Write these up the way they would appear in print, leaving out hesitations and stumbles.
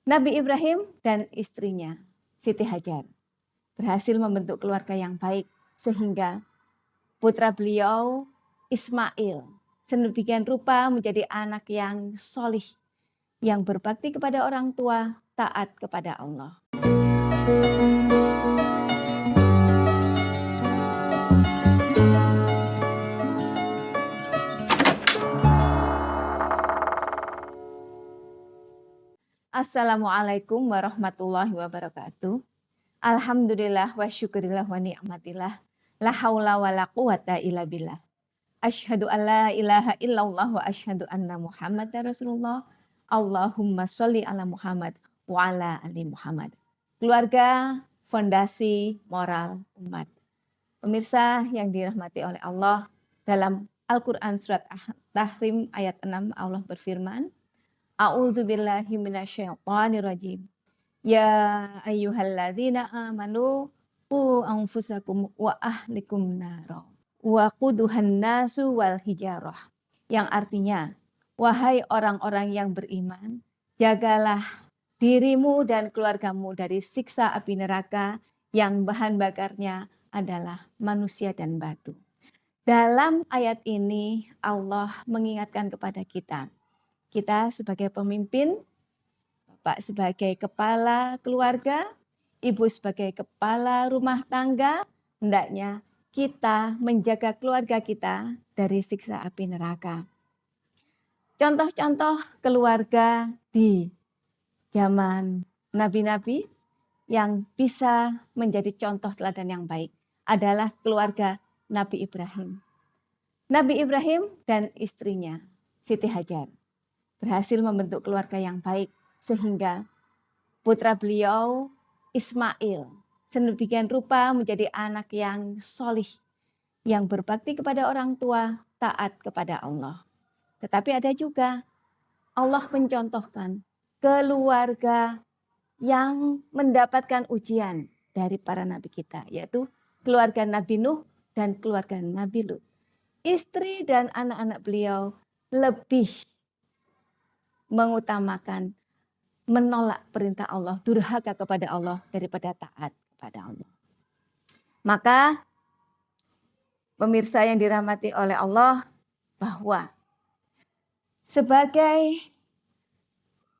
Nabi Ibrahim dan istrinya, Siti Hajar, berhasil membentuk keluarga yang baik sehingga putra beliau Ismail sedemikian rupa menjadi anak yang solih, yang berbakti kepada orang tua, taat kepada Allah. Assalamualaikum warahmatullahi wabarakatuh. Alhamdulillah wa syukurillah wa ni'matillah. La haula wa la quwata illa billah. Asyhadu an la ilaha illallah wa asyhadu anna Muhammadar Rasulullah. Allahumma sholli ala Muhammad wa ala ali Muhammad. Keluarga, fondasi moral umat. Pemirsa yang dirahmati oleh Allah, dalam Al-Quran surat Tahrim ayat 6 Allah berfirman, A'udzubillahi minasyaitonirrajim. Ya ayyuhalladzina amanu qu anfusakum wa ahlikum naro wa quduhan nasu wal hijarah. Yang artinya, wahai orang-orang yang beriman, jagalah dirimu dan keluargamu dari siksa api neraka yang bahan bakarnya adalah manusia dan batu. Dalam ayat ini Allah mengingatkan kepada kita sebagai pemimpin, Bapak sebagai kepala keluarga, Ibu sebagai kepala rumah tangga, hendaknya kita menjaga keluarga kita dari siksa api neraka. Contoh-contoh keluarga di zaman nabi-nabi yang bisa menjadi contoh teladan yang baik adalah keluarga Nabi Ibrahim. Nabi Ibrahim dan istrinya, Siti Hajar, berhasil membentuk keluarga yang baik sehingga putra beliau Ismail sedemikian rupa menjadi anak yang solih, yang berbakti kepada orang tua, taat kepada Allah. Tetapi ada juga Allah mencontohkan keluarga yang mendapatkan ujian dari para nabi kita, yaitu keluarga Nabi Nuh dan keluarga Nabi Lut. Istri dan anak-anak beliau lebih mengutamakan menolak perintah Allah, durhaka kepada Allah daripada taat kepada Allah. Maka pemirsa yang dirahmati oleh Allah, bahwa sebagai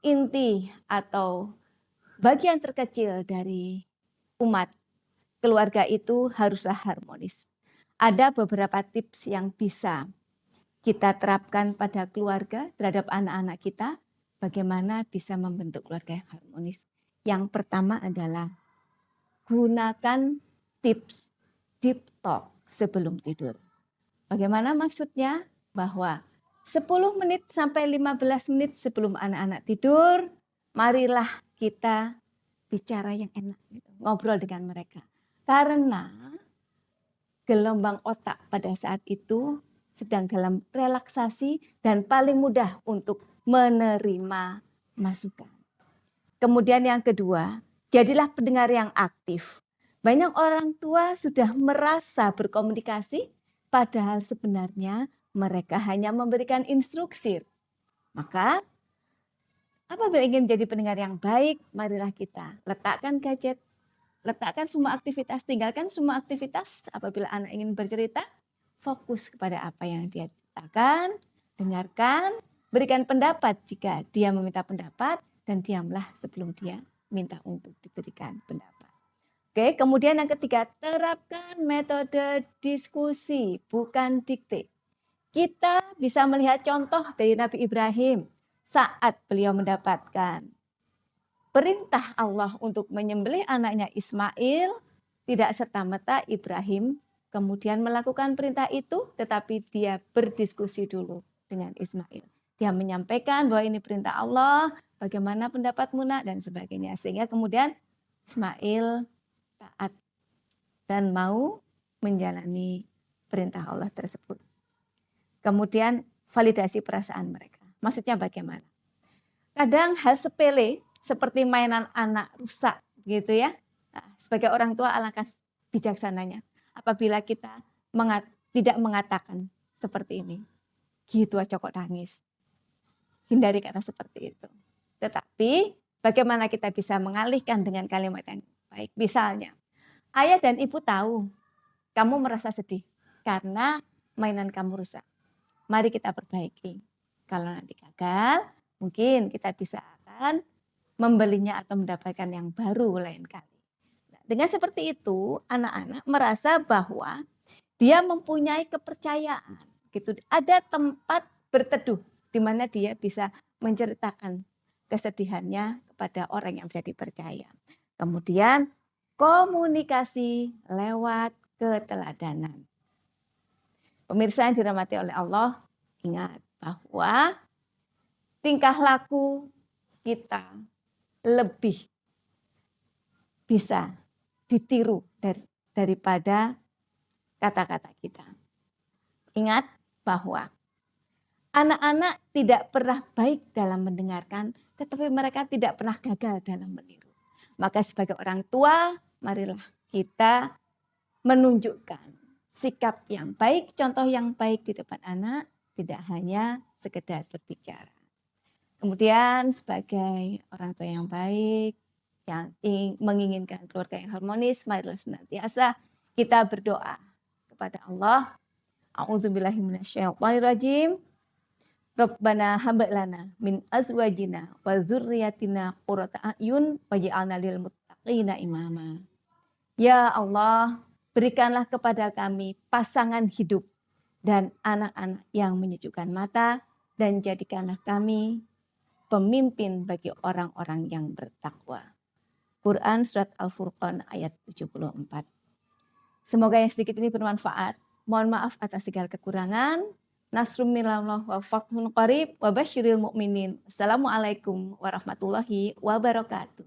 inti atau bagian terkecil dari umat, keluarga itu haruslah harmonis. Ada beberapa tips yang bisa kita terapkan pada keluarga terhadap anak-anak kita, bagaimana bisa membentuk keluarga yang harmonis. Yang pertama adalah gunakan tips deep talk sebelum tidur. Bagaimana maksudnya? Bahwa 10 menit sampai 15 menit sebelum anak-anak tidur, marilah kita bicara yang enak, ngobrol dengan mereka. Karena gelombang otak pada saat itu sedang dalam relaksasi dan paling mudah untuk menerima masukan. Kemudian yang kedua, jadilah pendengar yang aktif. Banyak orang tua sudah merasa berkomunikasi, padahal sebenarnya mereka hanya memberikan instruksi. Maka apabila ingin menjadi pendengar yang baik, marilah kita letakkan gadget, letakkan semua aktivitas, tinggalkan semua aktivitas. Apabila anak ingin bercerita, fokus kepada apa yang dia ceritakan, dengarkan, berikan pendapat jika dia meminta pendapat, dan diamlah sebelum dia minta untuk diberikan pendapat. Oke, kemudian yang ketiga, terapkan metode diskusi, bukan dikte. Kita bisa melihat contoh dari Nabi Ibrahim saat beliau mendapatkan perintah Allah untuk menyembelih anaknya Ismail, tidak serta-merta Ibrahim kemudian melakukan perintah itu, tetapi dia berdiskusi dulu dengan Ismail. Dia menyampaikan bahwa ini perintah Allah, bagaimana pendapatmu nak, dan sebagainya. Sehingga kemudian Ismail taat dan mau menjalani perintah Allah tersebut. Kemudian validasi perasaan mereka. Maksudnya bagaimana? Kadang hal sepele seperti mainan anak rusak gitu ya. Nah, sebagai orang tua alangkah bijaksananya apabila kita tidak mengatakan seperti ini. Gitu aja kok nangis. Hindari kata seperti itu. Tetapi Bagaimana kita bisa mengalihkan dengan kalimat yang baik? Misalnya, ayah dan ibu tahu kamu merasa sedih karena mainan kamu rusak. Mari kita perbaiki. Kalau nanti gagal, mungkin kita bisa akan membelinya atau mendapatkan yang baru lain kali. Nah, dengan seperti itu, anak-anak merasa bahwa dia mempunyai kepercayaan, gitu. Ada tempat berteduh di mana dia bisa menceritakan kesedihannya kepada orang yang bisa dipercaya. Kemudian komunikasi lewat keteladanan. Pemirsa yang dirahmati oleh Allah, ingat bahwa tingkah laku kita lebih bisa ditiru daripada kata-kata kita. Ingat bahwa anak-anak tidak pernah baik dalam mendengarkan, tetapi mereka tidak pernah gagal dalam meniru. Maka sebagai orang tua, marilah kita menunjukkan sikap yang baik, contoh yang baik di depan anak, tidak hanya sekedar berbicara. Kemudian sebagai orang tua yang baik, yang menginginkan keluarga yang harmonis, marilah senantiasa kita berdoa kepada Allah. A'udzubillahi minasyaitonirrajim. Rabbana hab lana min azwajina wa dzurriyyatina qurrata a'yun waj'alna lil muttaqina imama. Ya Allah, berikanlah kepada kami pasangan hidup dan anak-anak yang menyejukkan mata, dan jadikanlah kami pemimpin bagi orang-orang yang bertakwa. Quran Surat Al-Furqan ayat 74. Semoga yang sedikit ini bermanfaat. Mohon maaf atas segala kekurangan. Nasrum minallah wa fathun qarib wa basyiril mu'minin. Assalamualaikum warahmatullahi wabarakatuh.